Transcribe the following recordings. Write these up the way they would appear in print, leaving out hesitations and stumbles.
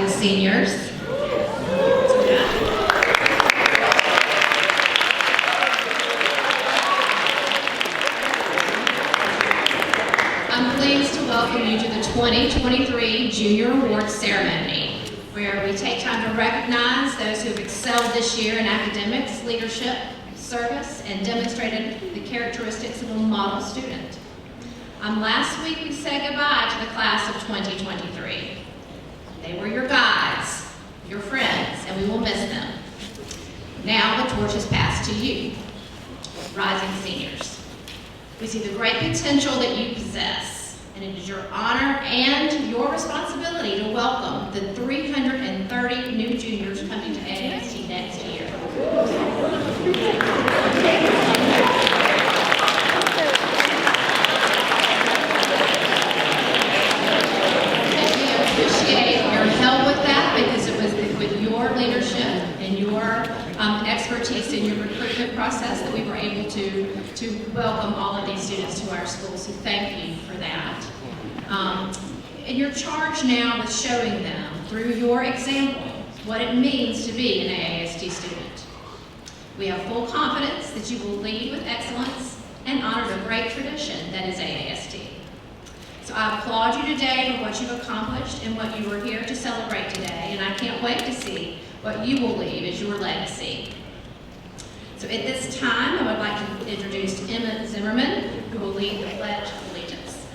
Rising Seniors. I'm pleased to welcome you to the 2023 Junior Awards Ceremony, where we take time to recognize those who have excelled this year in academics, leadership, service, and demonstrated the characteristics of a model student. Last week we said goodbye to the class of 2023. They were your guides, your friends, and we will miss them. Now the torch is passed to you, rising seniors. We see the great potential that you possess, and it is your honor and your responsibility to welcome the 330 new juniors coming to AAST next year. Because it was with your leadership and your expertise in your recruitment process that we were able to welcome all of these students to our school. So thank you for that. And you're charged now with showing them through your example what it means to be an AAST student. We have full confidence that you will lead with excellence and honor the great tradition that is AAST. So I applaud you today for what you've accomplished and what you are here to celebrate today, and I can't wait to see what you will leave as your legacy. So at this time, I would like to introduce Emma Zimmerman, who will lead the Pledge of Allegiance.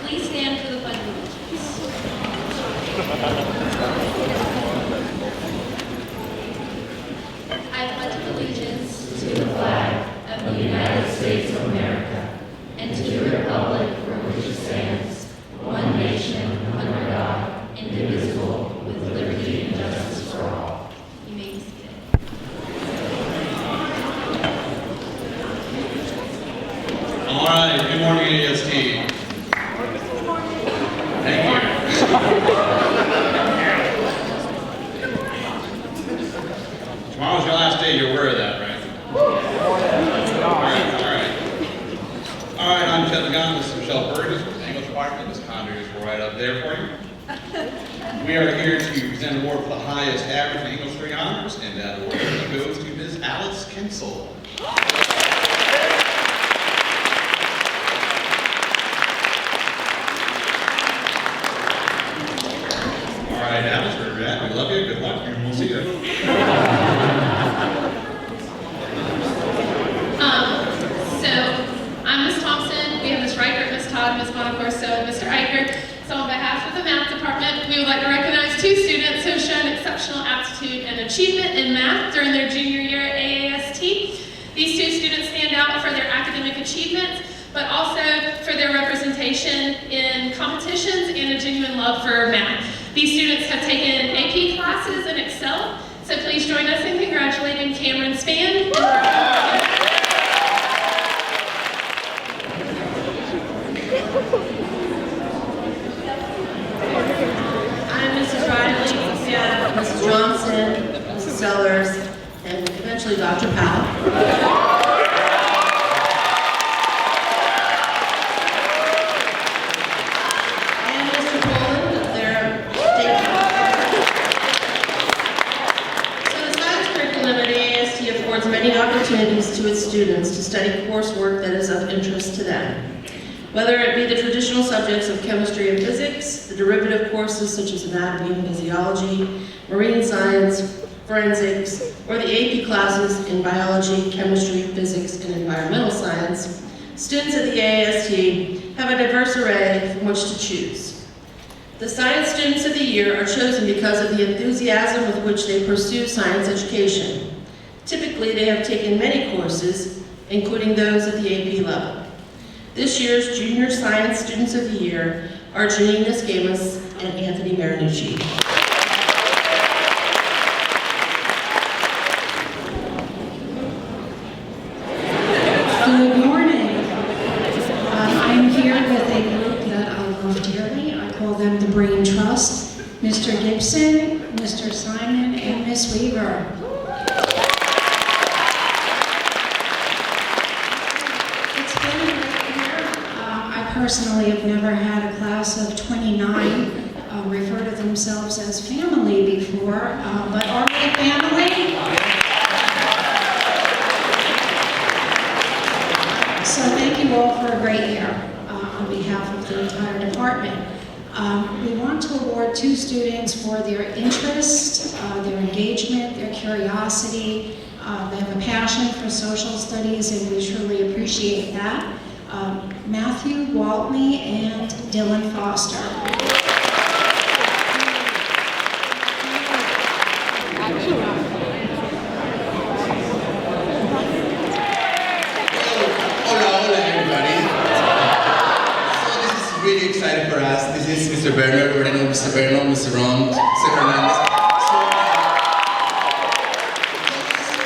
Please stand for the Pledge of Allegiance. I pledge allegiance to the flag of the United States of America and to the republic for which it stands, one nation, under God, indivisible, with liberty and justice for all. You may be seated. All right, good morning, AST. Thank you. Tomorrow's your last day, you're aware of that, right? All right, I'm Chet McGon, this is Michelle Burgess with the English Department. This conduit is right up there for you. We are here to present an award for the highest average in English 3 honors, and that award goes to Ms. Alice Kinsel. All right, Alice, wherever you're at, we love you, good luck, and we'll see you. Ms. Monacorso, and Mr. Eicher. So on behalf of the Math Department, we would like to recognize 2 students who have shown exceptional aptitude and achievement in math during their junior year at AAST. These 2 students stand out for their academic achievements, but also for their representation in competitions and a genuine love for math. These students have taken AP classes and excel, so please join us in congratulating Cameron Spann and I'm Mrs. Riley, Mrs. Johnson, Mrs. Sellers, and eventually Dr. Powell. And Mr. Poland, their state counselor. So the science curriculum at AAST affords many opportunities to its students to study coursework that is of interest to them. Whether it be the traditional subjects of chemistry and physics, the derivative courses such as anatomy and physiology, marine science, forensics, or the AP classes in biology, chemistry, physics, and environmental science, students at the AAST have a diverse array from which to choose. The Science Students of the Year are chosen because of the enthusiasm with which they pursue science education. Typically, they have taken many courses, including those at the AP level. This year's Junior Science Students of the Year are Janine Niscamus and Anthony Marinucci. Good morning. I'm here with a group that I love dearly. I call them the Brain Trust. Mr. Gibson, Mr. Simon, and Miss Weaver. It's been a great year. personally have never had a class of 29 refer to themselves as family before, but are they family? So thank you all for a great year on behalf of the entire department. We want to award 2 students for their interest, their engagement, their curiosity. They have a passion for social studies, and we truly appreciate that. Matthew Waltney and Dylan Foster. Hola, everybody. So this is really exciting for us. This is Mr. Bernard, Mr. Bernard, Mr. Ron, Mr. Hernandez. So,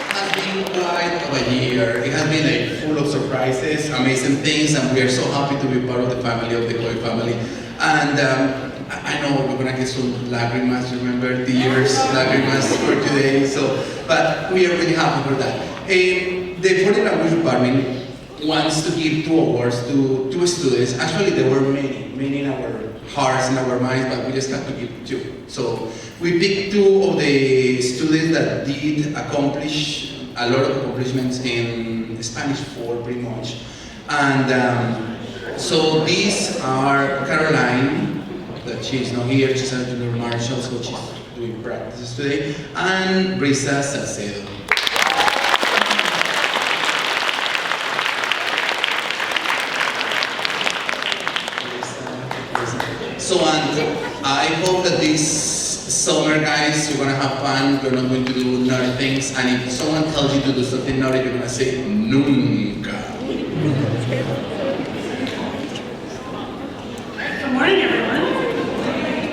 it has been quite of a year. It has been full of surprises, amazing things, and we are so happy to be part of the family, of the Coy family. And I know we're gonna get some lágrimas, remember, tears, lágrimas for today. So, but we are really happy for that. The Foreign Language Department wants to give 2 awards to 2 students. Actually, there were many in our hearts and our minds, but we just have to give 2. So we picked 2 of the students that did accomplish a lot of accomplishments in Spanish 4, pretty much. And so these are Caroline, that she's not here, she's at Junior Marshall, so she's doing practices today, and Brisa Salcedo. So, and I hope that this summer, guys, you're gonna have fun, you're not going to do naughty things, and if someone tells you to do something naughty, you're gonna say, nunca. Good morning, everyone.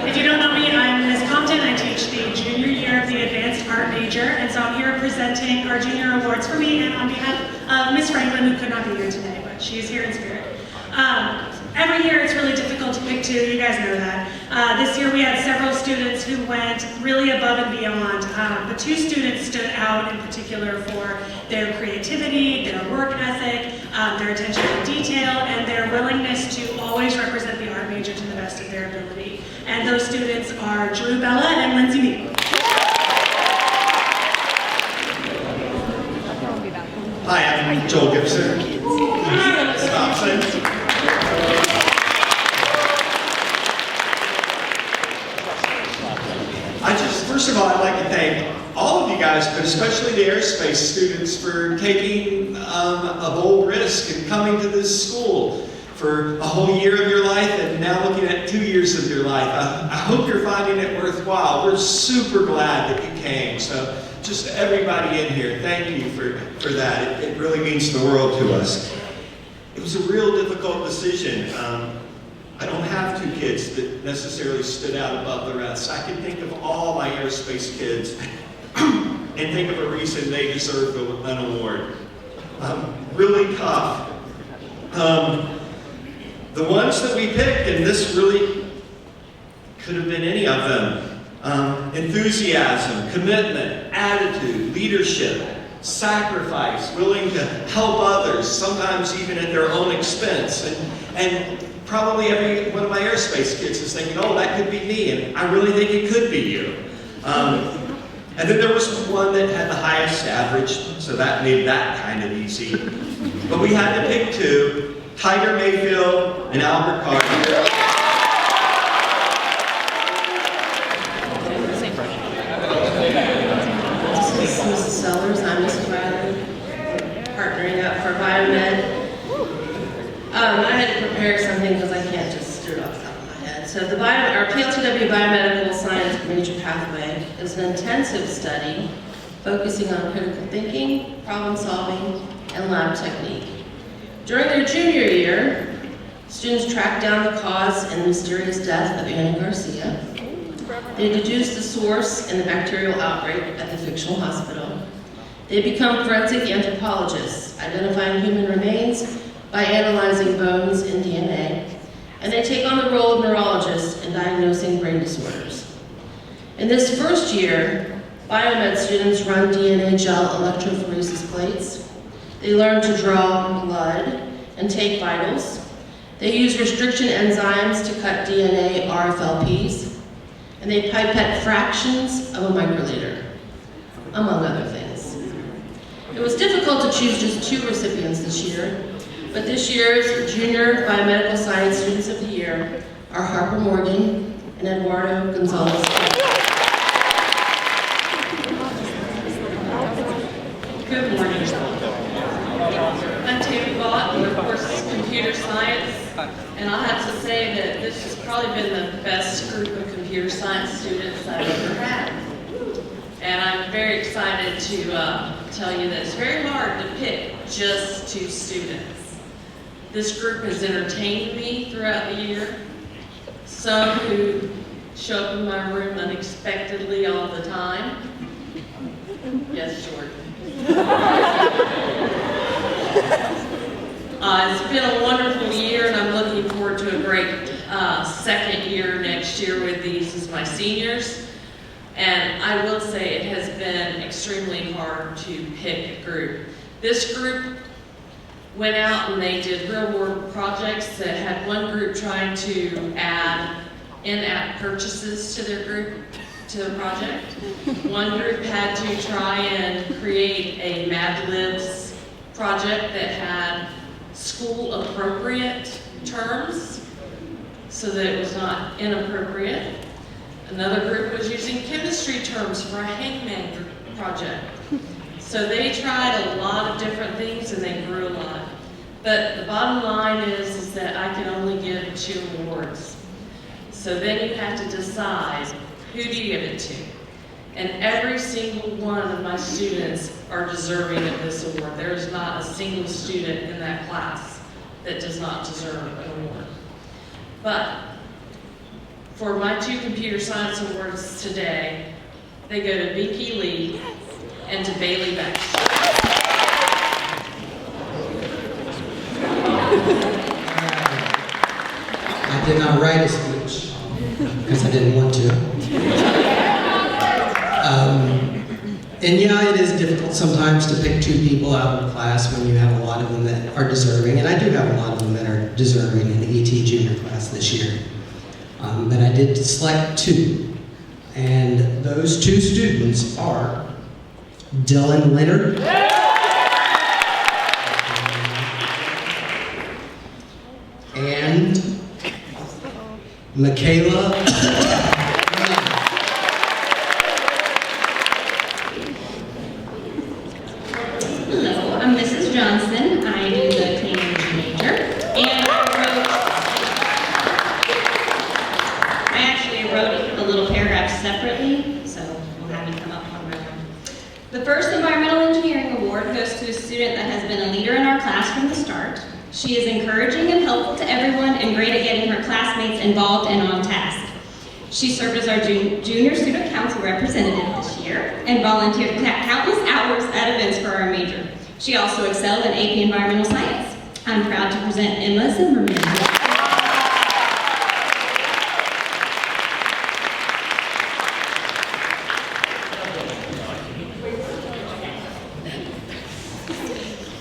If you don't know me, I'm Ms. Compton. I teach the junior year of the advanced art major, and so I'm here presenting our junior awards for me and on behalf of Ms. Franklin, who could not be here today, but she is here in spirit. Every year it's really difficult to pick 2, you guys know that. This year we had several students who went really above and beyond, but 2 students stood out in particular for their creativity, their work ethic, their attention to detail, and their willingness to always represent the art major to the best of their ability. And those students are Drew Bella and Lindsay Meek. Hi, I'm Joel Gibson. Thompson. First of all, I'd like to thank all of you guys, but especially the aerospace students for taking a bold risk and coming to this school for a whole year of your life and now looking at 2 years of your life. I hope you're finding it worthwhile. We're super glad that you came. So just everybody in here, thank you for that. It really means the world to us. It was a real difficult decision. I don't have 2 kids that necessarily stood out above the rest. I can think of all my aerospace kids and think of a reason they deserve an award. Really tough. The ones that we picked, and this really could have been any of them, enthusiasm, commitment, attitude, leadership, sacrifice, willing to help others, sometimes even at their own expense. And probably every one of my aerospace kids is thinking, oh, that could be me, and I really think it could be you. And then there was one that had the highest average, so that made that kind of easy. But we had to pick 2, Tiger Mayfield and Albert Carter. This is Mrs. Sellers, I'm Mrs. Riley, partnering up for Biomed. I had to prepare something because I can't just do it off the top of my head. So our PLTW Biomedical Science Major Pathway is an intensive study focusing on critical thinking, problem solving, and lab technique. During their junior year, students tracked down the cause and mysterious death of Annie Garcia. They deduced the source in the bacterial outbreak at the fictional hospital. They become forensic anthropologists, identifying human remains by analyzing bones and DNA, and they take on the role of neurologists in diagnosing brain disorders. In this first year, biomed students run DNA gel electrophoresis plates. They learn to draw blood and take vitals, They use restriction enzymes to cut DNA RFLPs, and they pipette fractions of a microliter, among other things. It was difficult to choose just 2 recipients this year, but this year's Junior Biomedical Science Students of the Year are Harper Morgan and Eduardo Gonzalez. Good morning. I'm Tammy Bott, and of course, computer science. And I'll have to say that this has probably been the best group of computer science students I've ever had. And I'm very excited to tell you that it's very hard to pick just 2 students. This group has entertained me throughout the year. Some who show up in my room unexpectedly all the time. Yes, Jordan. It's been a wonderful year, and I'm looking forward to a great second year next year with these as my seniors. And I will say it has been extremely hard to pick a group. This group went out and they did real-world projects that had one group trying to add in-app purchases to their group, to the project. One group had to try and create a Mad Libs project that had school-appropriate terms so that it was not inappropriate. Another group was using chemistry terms for a hangman project. So they tried a lot of different things and they grew a lot. But the bottom line is that I can only give 2 awards. So then you have to decide, who do you give it to? And every single one of my students are deserving of this award. There is not a single student in that class that does not deserve an award. But for my 2 computer science awards today, they go to Vicky Lee and to Bailey Baxter. I did not write a speech because I didn't want to. And yeah, it is difficult sometimes to pick 2 people out of the class when you have a lot of them that are deserving, and I do have a lot of them that are deserving in the ET junior class this year. But I did select 2, and those 2 students are Dylan Leonard and Michaela. Hello, I'm Mrs. Johnson. I do the clean energy major, and I actually wrote a little paragraph separately, so we'll have you come up one by one. The first Environmental Engineering Award goes to a student that has been a leader in our class from the start. She is encouraging and helpful to everyone and great at getting her classmates involved and on task. She served as our junior student council representative this year and volunteered countless hours at events for our major. She also excelled in AP Environmental Science. I'm proud to present Emma Zimmerman.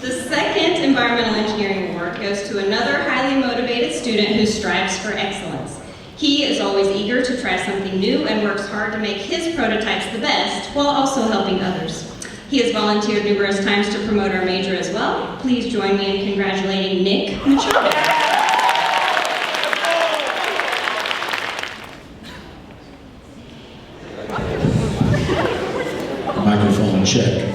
The second Environmental Engineering Award goes to another highly motivated student who strives for excellence. He is always eager to try something new and works hard to make his prototypes the best while also helping others. He has volunteered numerous times to promote our major as well. Please join me in congratulating Nick Machado. Microphone check.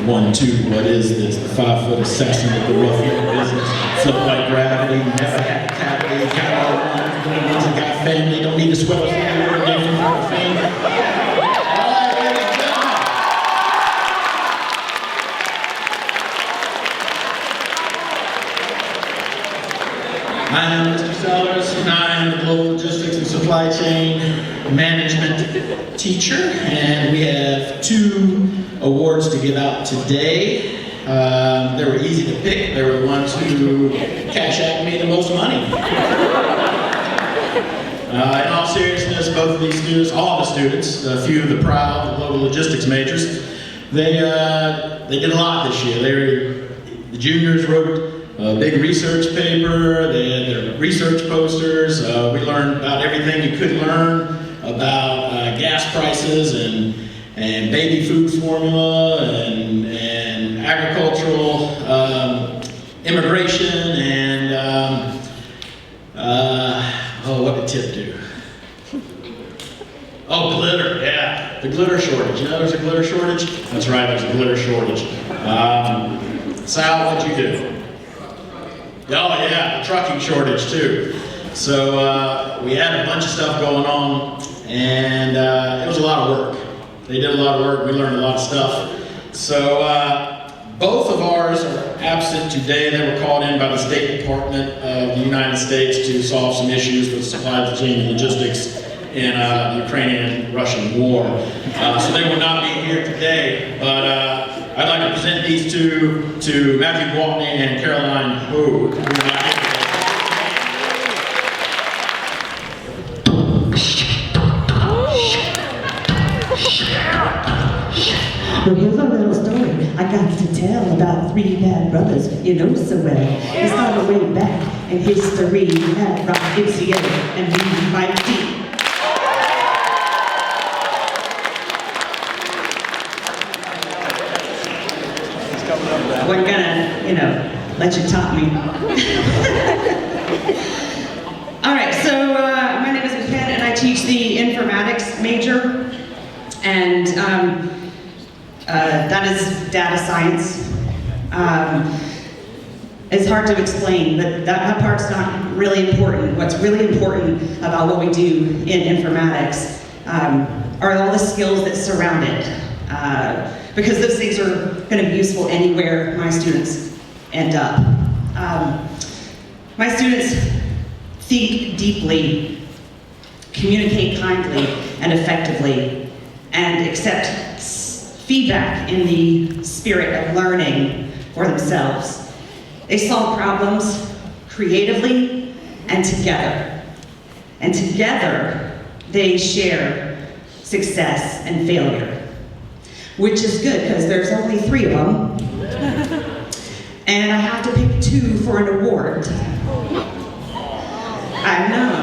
1, 2, what is this? The 5-foot assassin with the ruffian business. Float like gravity, never had cavities, got all the ones, the ones that got family, don't need to sweat us anymore, get in front of family. All right, ladies and gentlemen. I am Mr. Sellers, and I am the Global Logistics and Supply Chain Management teacher, and we have 2 awards to give out today. They were easy to pick. They were the ones who cash out me the most money. In all seriousness, both of these students, all the students, a few of the proud, the global logistics majors, they did a lot this year. The juniors wrote a big research paper, they had their research posters. We learned about everything you could learn about gas prices and baby food formula and agricultural immigration and what did Tip do? Oh, glitter, yeah, the glitter shortage. You know there's a glitter shortage? That's right, there's a glitter shortage. Sal, what'd you do? Oh yeah, the trucking shortage too. So we had a bunch of stuff going on, and it was a lot of work. They did a lot of work, we learned a lot of stuff. So both of ours are absent today. They were called in by the State Department of the United States to solve some issues with supply chain logistics in the Ukrainian-Russian war. So they will not be here today, but I'd like to present these two to Matthew Gwaltney and Caroline Ho, who are not here today. Well, here's a little story I got to tell about three bad brothers you know so well. It started way back in history. We had Rock MCA and we Mike D. I wasn't gonna, let you top me. All right, so my name is Ms. Penn and I teach the informatics major. And that is data science. It's hard to explain, but that part's not really important. What's really important about what we do in informatics are all the skills that surround it. Because those things are going to be useful anywhere my students end up. My students think deeply, communicate kindly and effectively, and accept feedback in the spirit of learning for themselves. They solve problems creatively and together. And together, they share success and failure. Which is good, because there's only 3 of them. And I have to pick 2 for an award. I know.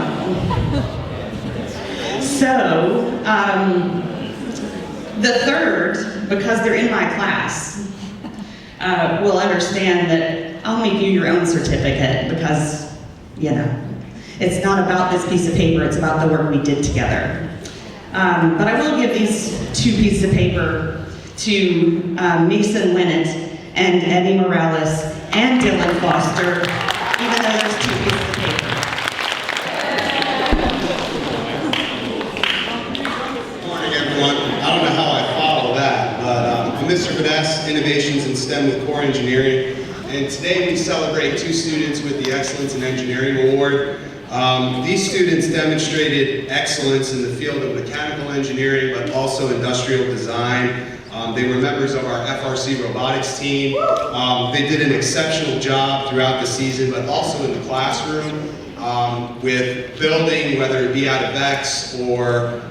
So, the third, because they're in my class, will understand that I'll make you your own certificate because, it's not about this piece of paper, it's about the work we did together. But I will give these 2 pieces of paper to Mason Linnett and Eddie Morales and Dylan Foster, even though there's 2 pieces of paper. Good morning, everyone. I don't know how I follow that, but I'm Mr. Badess, Innovations in STEM with Core Engineering. And today we celebrate 2 students with the Excellence in Engineering Award. These students demonstrated excellence in the field of mechanical engineering, but also industrial design. They were members of our FRC robotics team. They did an exceptional job throughout the season, but also in the classroom with building, whether it be out of X or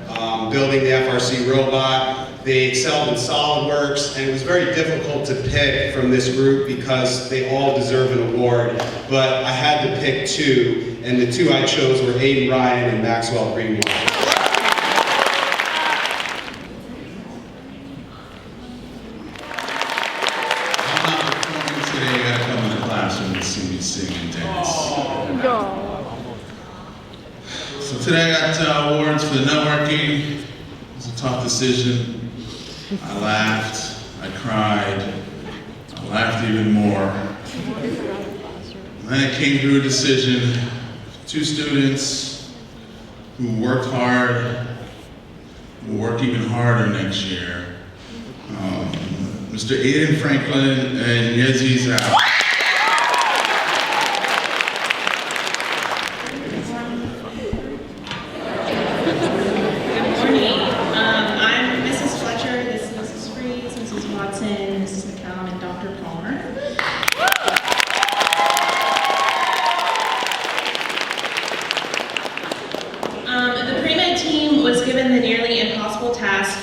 building the FRC robot. They excelled in SolidWorks, and it was very difficult to pick from this group because they all deserve an award. But I had to pick 2, and the 2 I chose were Aiden Ryan and Maxwell Greenwald. So today I got awards for the networking. It was a tough decision. I laughed, I cried, I laughed even more. And then it came to a decision. 2 students who worked hard, will work even harder next year. Mr. Aiden Franklin and Yezi Zhao.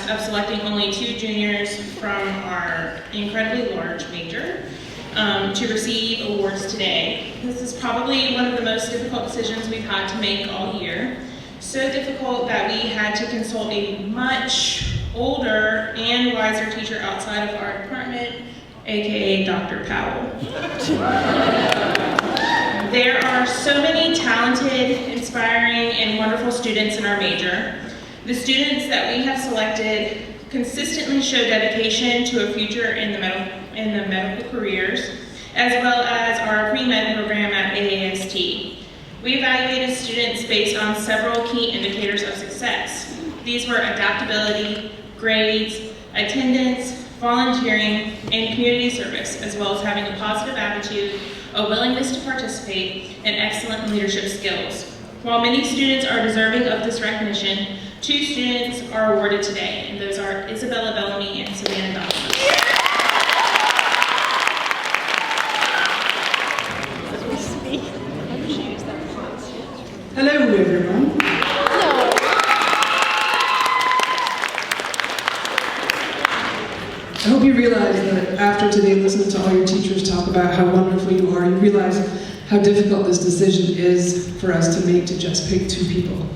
Of selecting only 2 juniors from our incredibly large major. to receive awards today. This is probably one of the most difficult decisions we've had to make all year. So difficult that we had to consult a much older and wiser teacher outside of our department, aka Dr. Powell. There are so many talented, inspiring, and wonderful students in our major. The students that we have selected consistently show dedication to a future in the medical careers, as well as our pre-med program at AAST. We evaluated students based on several key indicators of success. These were adaptability, grades, attendance, volunteering, and community service, as well as having a positive attitude, a willingness to participate, and excellent leadership skills. While many students are deserving of this recognition, 2 students are awarded today, and those are Isabella Bellamy and Savannah Donovan. Hello, everyone. I hope you realize that after today, listening to all your teachers talk about how wonderful you are, you realize how difficult this decision is for us to make to just pick 2 people.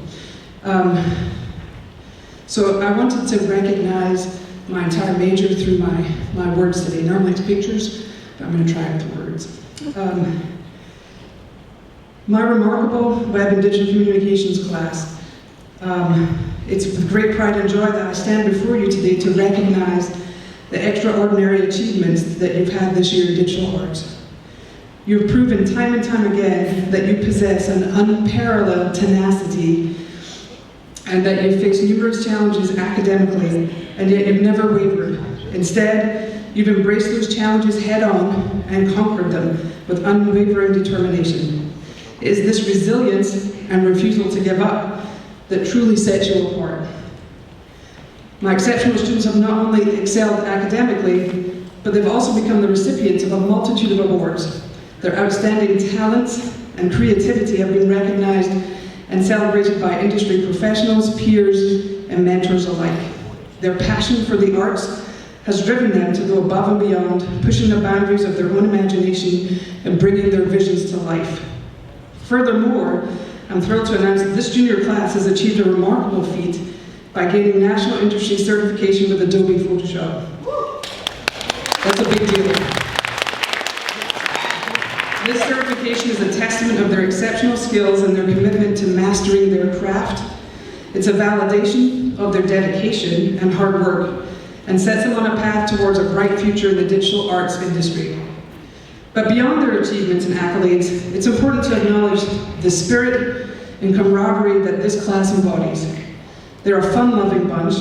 So I wanted to recognize my entire major through my words today. Normally it's pictures, but I'm going to try it with words. My remarkable Web and Digital Communications class, it's with great pride and joy that I stand before you today to recognize the extraordinary achievements that you've had this year in digital arts. You've proven time and time again that you possess an unparalleled tenacity and that you've faced numerous challenges academically, and yet you've never wavered. Instead, you've embraced those challenges head on and conquered them with unwavering determination. It is this resilience and refusal to give up that truly sets you apart. My exceptional students have not only excelled academically, but they've also become the recipients of a multitude of awards. Their outstanding talents and creativity have been recognized and celebrated by industry professionals, peers, and mentors alike. Their passion for the arts has driven them to go above and beyond, pushing the boundaries of their own imagination and bringing their visions to life. Furthermore, I'm thrilled to announce that this junior class has achieved a remarkable feat by gaining national industry certification with Adobe Photoshop. That's a big deal. This certification is a testament of their exceptional skills and their commitment to mastering their craft. It's a validation of their dedication and hard work, and sets them on a path towards a bright future in the digital arts industry. But beyond their achievements and accolades, it's important to acknowledge the spirit and camaraderie that this class embodies. They're a fun-loving bunch,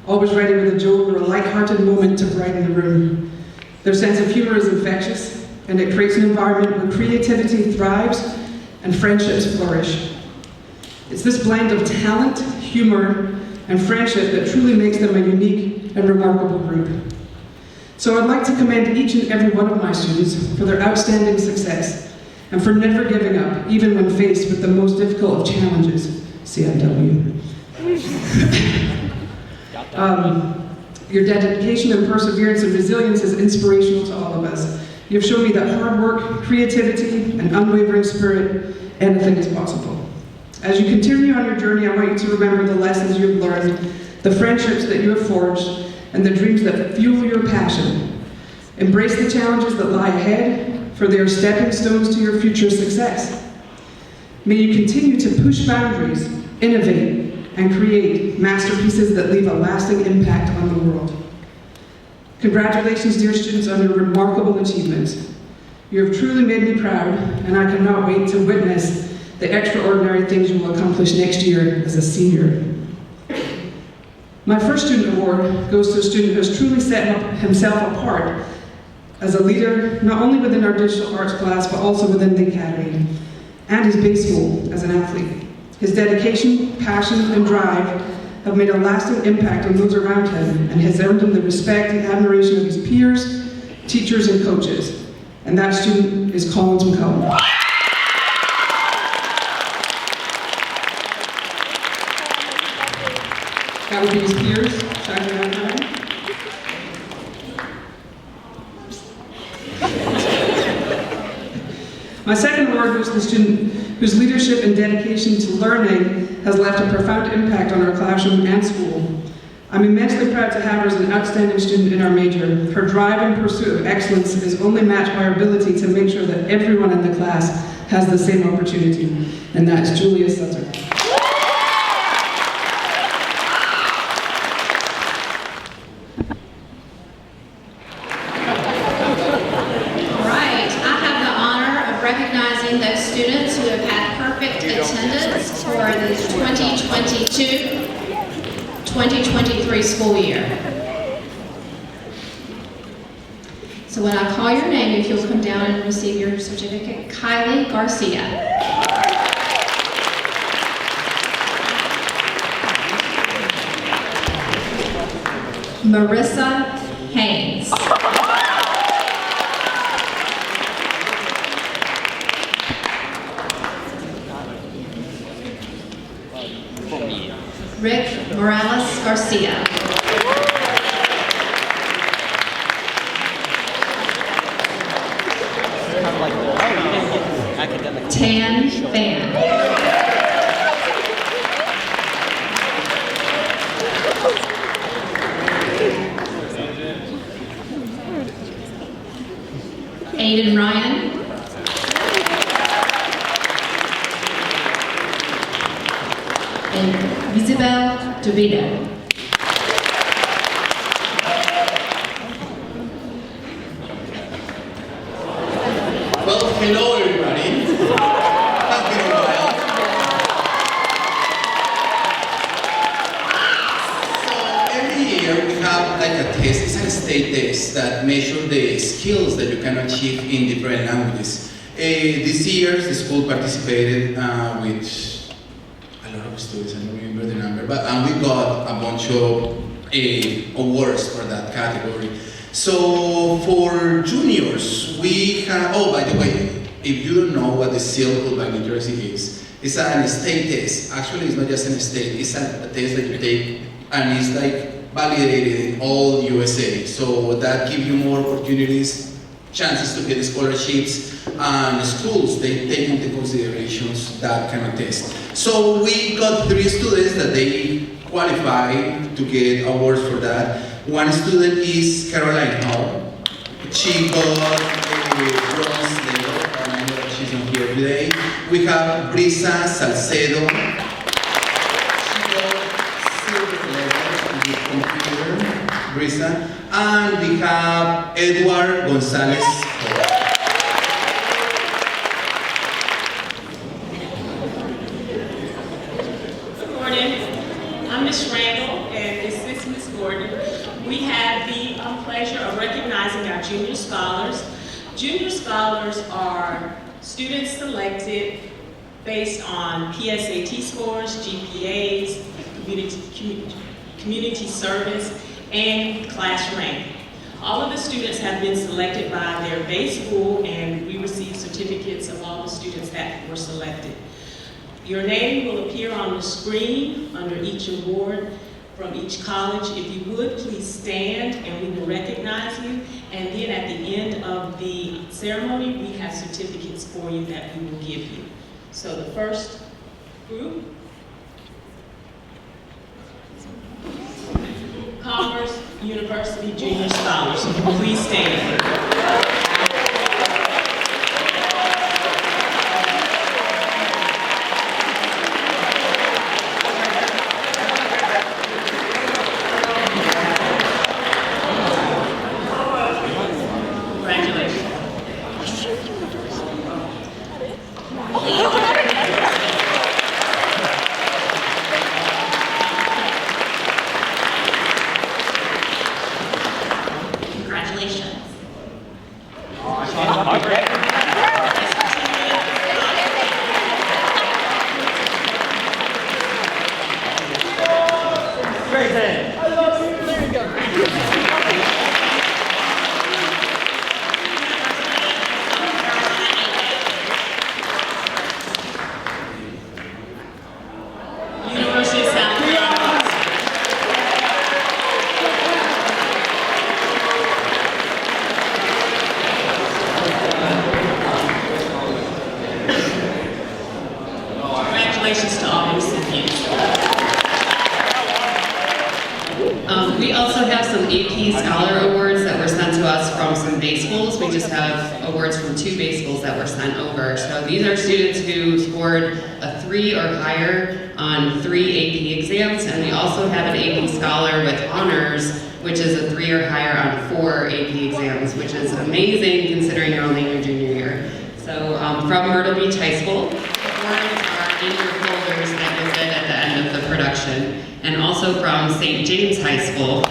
always ready with a joke or a light-hearted moment to brighten the room. Their sense of humor is infectious, and it creates an environment where creativity thrives and friendships flourish. It's this blend of talent, humor, and friendship that truly makes them a unique and remarkable group. So I'd like to commend each and every one of my students for their outstanding success and for never giving up, even when faced with the most difficult of challenges, CIW. Your dedication and perseverance and resilience is inspirational to all of us. You've shown me that hard work, creativity, and unwavering spirit, anything is possible. As you continue on your journey, I want you to remember the lessons you've learned, the friendships that you have forged, and the dreams that fuel your passion. Embrace the challenges that lie ahead, for they are stepping stones to your future success. May you continue to push boundaries, innovate, and create masterpieces that leave a lasting impact on the world. Congratulations, dear students, on your remarkable achievements. You have truly made me proud, and I cannot wait to witness the extraordinary things you will accomplish next year as a senior. My first student award goes to a student who has truly set himself apart as a leader, not only within our digital arts class, but also within the academy, and his base school as an athlete. His dedication, passion, and drive have made a lasting impact on those around him and has earned him the respect and admiration of his peers, teachers, and coaches. And that student is Collins McCollum. That would be his peers, shining around him. My second award goes to the student whose leadership and dedication to learning has left a profound impact on our classroom and school. I'm immensely proud to have her as an outstanding student in our major. Her drive and pursuit of excellence is only matched by her ability to make sure that everyone in the class has the same opportunity, and that is Julia Sutter. All right, I have the honor of recognizing those students who have had perfect attendance for the 2022-2023 school year. So when I call your name, if you'll come down and receive your certificate. Kylie Garcia. Marissa Haynes. Rick Morales Garcia. Tan Fan. Aiden Ryan. And Isabel DeVito. Well, hello everybody. It's been a while. So every year we have like a test, it's a state test that measures the skills that you can achieve in different languages. This year the school participated with a lot of students, I don't remember the number, but we got a bunch of awards for that category. So for juniors, we have, oh by the way, if you don't know what the Seal by New Jersey is, it's a state test. Actually, it's not just a state, it's a test that you take and it's like validated in all USA. So that gives you more opportunities, chances to get scholarships, and schools, they take into considerations that kind of test. So we got 3 students that they qualify to get awards for that. One student is Caroline Hall. She got a bronze medal, and I know that she's not here today. We have Brisa Salcedo. She got silver medal with computer, Brisa. And we have Edward Gonzalez. Good morning. I'm Ms. Randall, and this is Ms. Gordon. We have the pleasure of recognizing our junior scholars. Junior scholars are students selected based on PSAT scores, GPAs, community service, and class rank. All of the students have been selected by their base school, and we receive certificates of all the students that were selected. Your name will appear on the screen under each award from each college. If you would, please stand and we will recognize you. And then at the end of the ceremony, we have certificates for you that we will give you. So the first group, Commerce University Junior Scholars. Please stand. congratulations to all the recipients. We also have some AP Scholar Awards that were sent to us from some Bay schools. We just have awards from 2 Bay schools that were sent over. So these are students who scored a 3 or higher on 3 AP exams, and we also have an AP Scholar with honors, which is a 3 or higher on 4 AP exams, which is amazing considering you're only in your junior year. So from Myrtle Beach High School, awards are in your folders that you'll get at the end of the production. And also from St. James High School.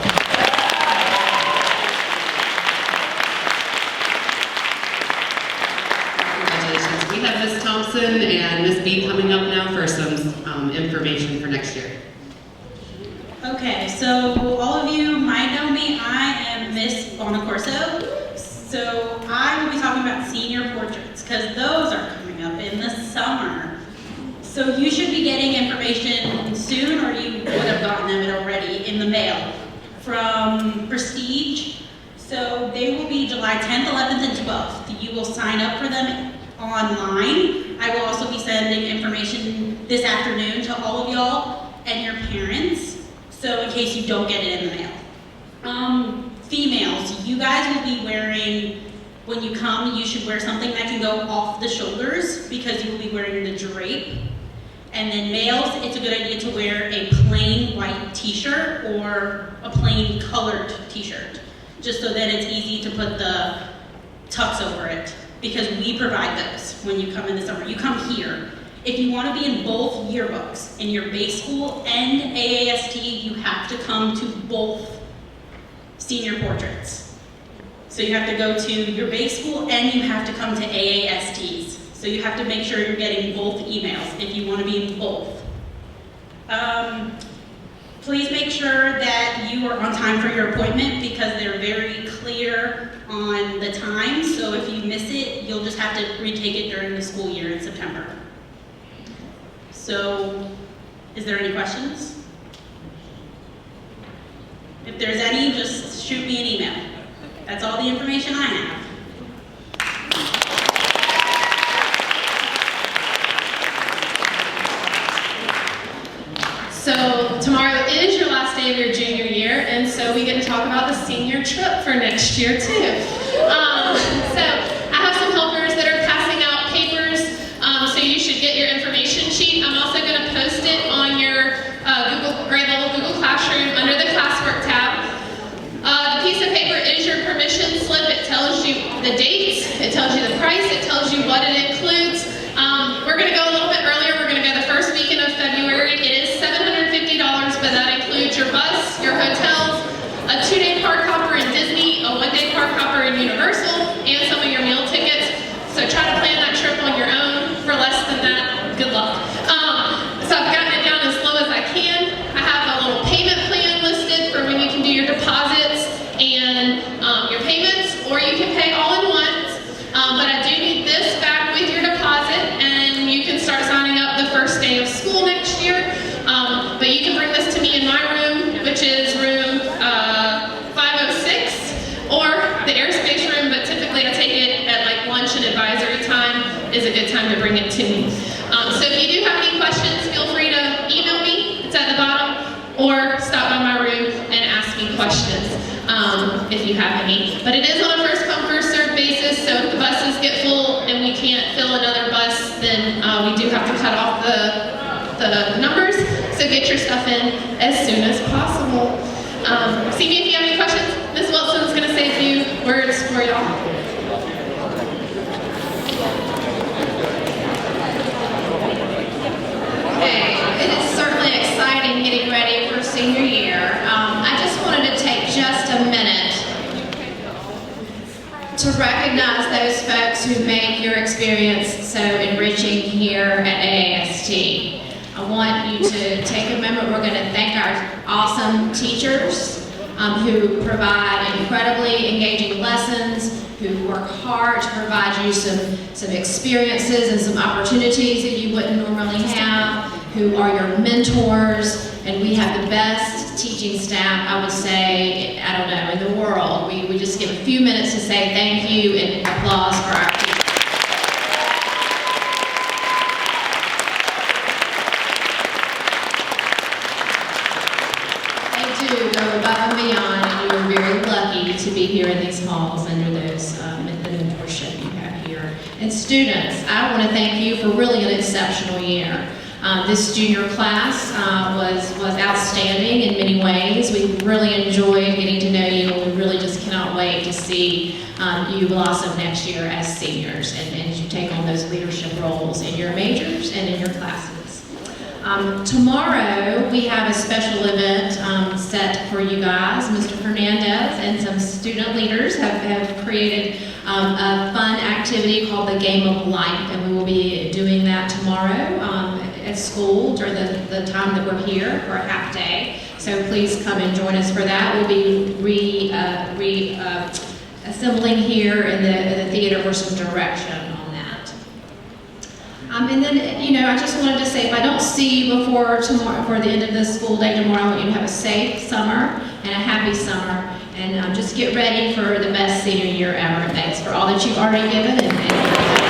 Congratulations. We have Ms. Thompson and Ms. B coming up now for some information for next year. Okay, so all of you might know me. I am Miss Bonacorso. So I will be talking about senior portraits because those are coming up in the summer. So you should be getting information soon, or you would have gotten them already in the mail from Prestige. So they will be July 10th, 11th, and 12th. You will sign up for them online. I will also be sending information this afternoon to all of y'all and your parents, so in case you don't get it in the mail. Females, you guys will be wearing, when you come, you should wear something that can go off the shoulders because you will be wearing the drape. And then males, it's a good idea to wear a plain white t-shirt or a plain colored t-shirt, just so that it's easy to put the tux over it, because we provide those when you come in the summer. You come here. If you want to be in both yearbooks, in your Bay School and AAST, you have to come to both senior portraits. So you have to go to your Bay School and you have to come to AASTs. So you have to make sure you're getting both emails if you want to be in both. Please make sure that you are on time for your appointment because they're very clear on the time. So if you miss it, you'll just have to retake it during the school year in September. So, is there any questions? If there's any, just shoot me an email. That's all the information I have. So tomorrow is your last day of your junior year, and so we get to talk about the senior trip for next year too. So I have some helpers that are passing out papers, so you should get your information sheet. I'm also going to post it on your grade level Google Classroom under the classwork tab. The piece of paper is your permission slip. It tells you the dates, it tells you the price, it tells you what it includes. We're going to go a little bit earlier. We're going to go the first weekend of February. It is $750, but that includes your bus, your hotels, a 2-day park hopper in Disney, a 1-day park hopper in Universal, and some of your meal tickets. So try to plan that trip on your own. For less than that, good luck. So I've gotten it down as low as I can. I have a little payment plan listed for when you can do your deposits and your payments, or you can pay all in once. But I do need this back with your deposit, and you can start signing up the first day of school next year. But you can bring this to me in my room, which is room 506, or the airspace room, but typically I take it at like lunch and advisory time is a good time to bring it to me. So if you do have any questions, feel free to email me, it's at the bottom, or stop by my room and ask me questions if you have any. But it is on a first come, first served basis, so if the buses get full and we can't fill another bus, then we do have to cut off the numbers, so get your stuff in as soon as possible. See me if you have any questions. Ms. Wilson's going to say a few words for y'all. Okay, it is certainly exciting getting ready for senior year. I just wanted to take just a minute to recognize those folks who make your experience so enriching here at AAST. I want you to take a moment. We're going to thank our awesome teachers who provide incredibly engaging lessons, who work hard to provide you some experiences and some opportunities that you wouldn't normally have, who are your mentors, and we have the best teaching staff, I would say, I don't know, in the world. We just give a few minutes to say thank you and applause for our teachers. students, I want to thank you for really an exceptional year. This junior class was outstanding in many ways. We really enjoyed getting to know you, and we really just cannot wait to see you blossom next year as seniors and as you take on those leadership roles in your majors and in your classes. Tomorrow, we have a special event set for you guys. Mr. Hernandez and some student leaders have created a fun activity called the Game of Life, and we will be doing that tomorrow at school during the time that we're here for a half day. So please come and join us for that. We'll be assembling here in the theater for some direction on that. And then, you know, I just wanted to say, if I don't see you before the end of the school day tomorrow, I want you to have a safe summer and a happy summer. And just get ready for the best senior year ever. Thanks for all that you've already given, and